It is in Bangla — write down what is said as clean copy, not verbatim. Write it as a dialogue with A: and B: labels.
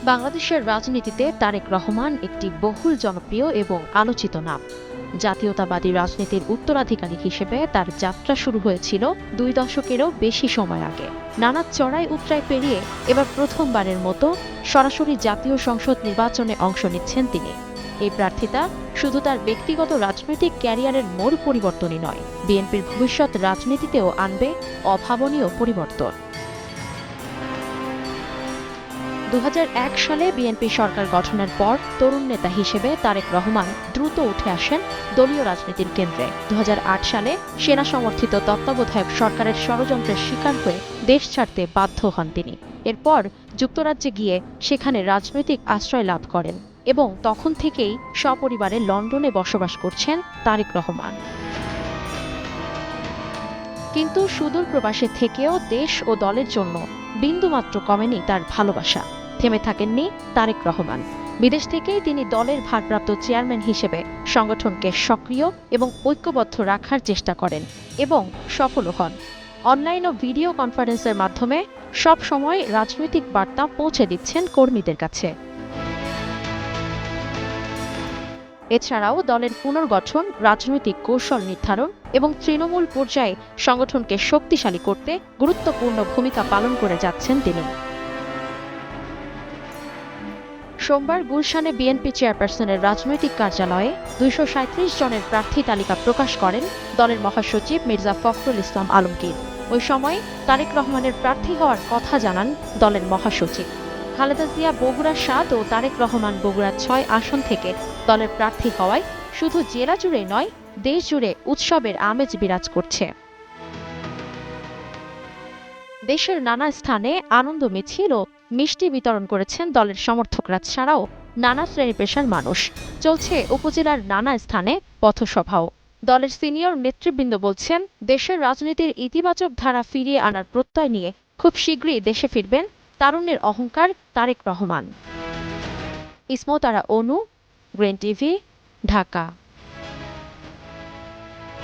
A: বাংলাদেশের রাজনীতিতে তারেক রহমান একটি বহুল জনপ্রিয় এবং আলোচিত নাম। জাতীয়তাবাদী রাজনীতির উত্তরাধিকারী হিসেবে তার যাত্রা শুরু হয়েছিল 2 দশকেরও বেশি সময় আগে। নানা চড়াই উতরাই পেরিয়ে এবার প্রথমবারের মতো সরাসরি জাতীয় সংসদ নির্বাচনে অংশ নিচ্ছেন তিনি। এই প্রার্থিতা শুধু তার ব্যক্তিগত রাজনৈতিক ক্যারিয়ারের মোড় পরিবর্তনই নয়, বিএনপির ভবিষ্যৎ রাজনীতিতেও আনবে অভাবনীয় পরিবর্তন। 2001 সালে বিএনপি সরকার গঠনের পর তরুণ নেতা হিসেবে তারেক রহমান দ্রুত উঠে আসেন দলীয় রাজনীতির কেন্দ্রে। 2008 সালে সেনা সমর্থিত তত্ত্বাবধায়ক সরকারের ষড়যন্ত্রের শিকার হয়ে দেশ ছাড়তে বাধ্য হন তিনি। এরপর যুক্তরাজ্যে গিয়ে সেখানে রাজনৈতিক আশ্রয় লাভ করেন এবং তখন থেকেই সপরিবারে লন্ডনে বসবাস করছেন তারেক রহমান। কিন্তু সুদূর প্রবাসে থেকেও দেশ ও দলের জন্য বিন্দুমাত্র কমেনি তার ভালোবাসা। থেমে থাকেননি তারেক রহমান। বিদেশ থেকেই তিনি দলের ভারপ্রাপ্ত চেয়ারম্যান হিসেবে সংগঠনকে সক্রিয় এবং ঐক্যবদ্ধ রাখার চেষ্টা করেন এবং সফলও হন। অনলাইন ও ভিডিও কনফারেন্সের মাধ্যমে সব সময় রাজনৈতিক বার্তা পৌঁছে দিচ্ছেন কর্মীদের কাছে। এছাড়াও দলের পুনর্গঠন, রাজনৈতিক কৌশল নির্ধারণ এবং তৃণমূল পর্যায়ে সংগঠনকে শক্তিশালী করতে গুরুত্বপূর্ণ ভূমিকা পালন করে যাচ্ছেন তিনি। সোমবার গুলশানে বিএনপি চেয়ারপারসনের রাজনৈতিক কার্যালয়ে 237 জনের প্রার্থী তালিকা প্রকাশ করেন দলের মহাসচিব মির্জা ফখরুল ইসলাম আলমগীর। ওই সময় তারেক রহমানের প্রার্থী হওয়ার কথা জানান দলের মহাসচিব। খালেদা জিয়া বগুড়া 7 ও তারেক রহমান বগুড়া 6 আসন থেকে দলের প্রার্থী হওয়ায় শুধু জেলা জুড়েই নয়, দেশ জুড়ে উৎসবের আমেজ বিরাজ করছে। দেশের নানা স্থানে আনন্দ মিছিল ও মিষ্টি বিতরণ করেছেন দলের সমর্থকরা ছাড়াও নানা শ্রেণী পেশার মানুষ। চলছে উপজেলার নানা স্থানে পথসভাও। দলের সিনিয়র নেতৃবৃন্দ বলছেন, দেশের রাজনীতির ইতিবাচক ধারা ফিরিয়ে আনার প্রত্যয় নিয়ে খুব শীঘ্রই দেশে ফিরবেন তারুণ্যের অহংকার তারেক রহমান। ইসমত আরা অনু, গ্রিন টিভি, ঢাকা।